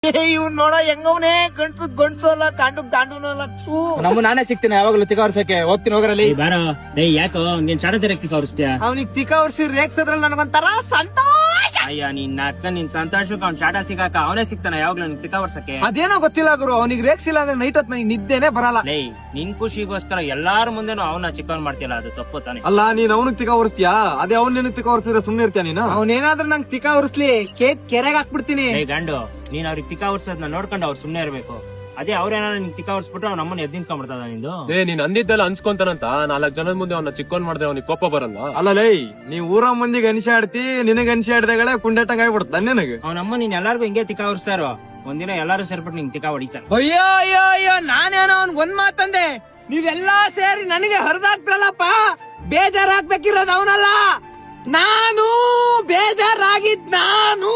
ಇವ್ನ್ ನೋಡ ಹೆಂಗವನೇ ಗಂಡ್ಸು ಅಲ್ಲ ಕಾಂಡು ಅಲ್ಲ. ನಾನೇ ಸಿಗ್ತೀನಿ ಯಾವಾಗಲೂ ತಿಕ್ಕ ವರ್ಷಕ್ಕೆ ಹೋಗ್ತೀನಿ ಹೋಗ್ರಲ್ಲಿ. ಬಾರೋ ಡೇ ಯಾಕೋ ನೀನ್ ಶಾಡ ತಿರಕ್ಕೆ ತೋರಿಸ್ತೀಯ. ಅವ್ನಿಗ್ ತಿಕ್ಕ ವರ್ಷಿ ರೇಗ್ಸದ್ರಲ್ಲಿ ನನಗೊಂಥರ ಸಂತೋಷ. ಅಯ್ಯ ನಿನ್ನ ಅಕ್ಕ ನಿನ್ ಸಂತೋಷಕ್ಕೆ ಅವ್ನ್ ಶಾಟ ಸಿಗಾಕ ಅವನೇ ಸಿಗ್ತಾನ ಯಾವಾಗ್ಲೂ ನಿನ್ ತಿಕ್ಕ ವರ್ಷಕ್ಕೆ. ಅದೇನೋ ಗೊತ್ತಿಲ್ಲ ಗುರು, ಅವ್ನಿಗೆ ರೇಗ್ಸಿಲ್ಲ ಅಂದ್ರೆ ನೈಟ್ ಹೊತ್ತು ನನಗೆ ನಿದ್ದೆನೆ ಬರಲ್ಲ. ಲೇ ನಿನ್ ಖುಷಿಗೋಸ್ಕರ ಎಲ್ಲಾರ ಮುಂದೆನೂ ಅವನ ಚಿಕ್ಕವನ್ ಮಾಡ್ತಿಲ್ಲ, ಅದು ತಪ್ಪು ತಾನೆ. ಅಲ್ಲ ನೀನ್ ಅವನಿಗೆ ತಿಕ್ಕ ಹೊರಿಸ್ತೀಯಾ? ಅದೇ ಅವ್ನ ನಿನಗ್ ತಿಕ್ಕ ಹೊರಿಸಿದ್ರೆ ಸುಮ್ನೆ ಇರ್ತೀಯ ನೀನು? ಅವನೇನಾದ್ರೂ ನಂಗೆ ತಿಕ್ಕ ಹೊರಿಸ್ಲಿ ಕೆರೆಗೆ ಹಾಕ್ಬಿಡ್ತೀನಿ. ಲೇ ಗಂಡು ನೀನ್ ಅವ್ರಿಗೆ ತಿಕ್ಕ ಹೊರ್ಸೋದ್ನ ನೋಡ್ಕೊಂಡು ಅವ್ರು ಸುಮ್ನೆ ಇರ್ಬೇಕು. ಅದೇ ಅವ್ರೇನಾದ್ರು ನಿನ್ ತಿಕ್ಕ ಹೊರ್ಸ್ಬಿಟ್ರೆ ಅವ್ನ ನಮ್ಮನ್ನ ಎದ್ ನಿಂತ್ಕೊಂಡ್ಬಿಡ್ತದ ನಿಂದು. ನೀನ್ ಅಂದಿದ್ದೆಲ್ಲ ಅನ್ಸ್ಕೊಂತಾನಂತ 4 ಜನದ ಮುಂದೆ ಅವನ್ನ ಚಿಕ್ಕೊಂಡ್ ಮಾಡಿದ್ರೆ ಅವ್ನಿಗೆ ಕೋಪ ಬರಲ್ಲ. ಅಲ್ಲ ಲೈ, ನೀವ್ ಊರ ಮಂದಿಗೆ ಅನಿಸಾಡ್ತಿ, ನಿನಗ್ ಅನಿಸಾಡ್ದಾಗಳೆ ಕುಂಡೇಟಂಗ್ ಆಗ್ಬಿಡ್ತ ನಿನಗೆ. ಅವ್ನಮ್ಮ ನೀನ್ ಎಲ್ಲಾರ್ಗು ಹಿಂಗೆ ತಿಕ್ಕ ಹೊರ್ಸ್ತಾರೋ, ಒಂದಿನ ಎಲ್ಲಾರು ಸೇರ್ಬಿಟ್ಟು ನಿಂಗ್ ತಿಕ್ಕ ಹೊಡಿತಾರ. ಅಯ್ಯೋ ನಾನೇನೋ ಅವ್ನ್ ಒಂದ್ ಮಾತಂದೆ, ನೀವೆಲ್ಲಾ ಸೇರಿ ನನಗೆ ಹರಿದಾಕ್ರಲ್ಲಪ್ಪ. ಬೇಜಾರಾಗ್ಬೇಕಿರೋದು ಅವನಲ್ಲ, ನಾನು ಬೇಜಾರಾಗಿದ್ ನಾನು.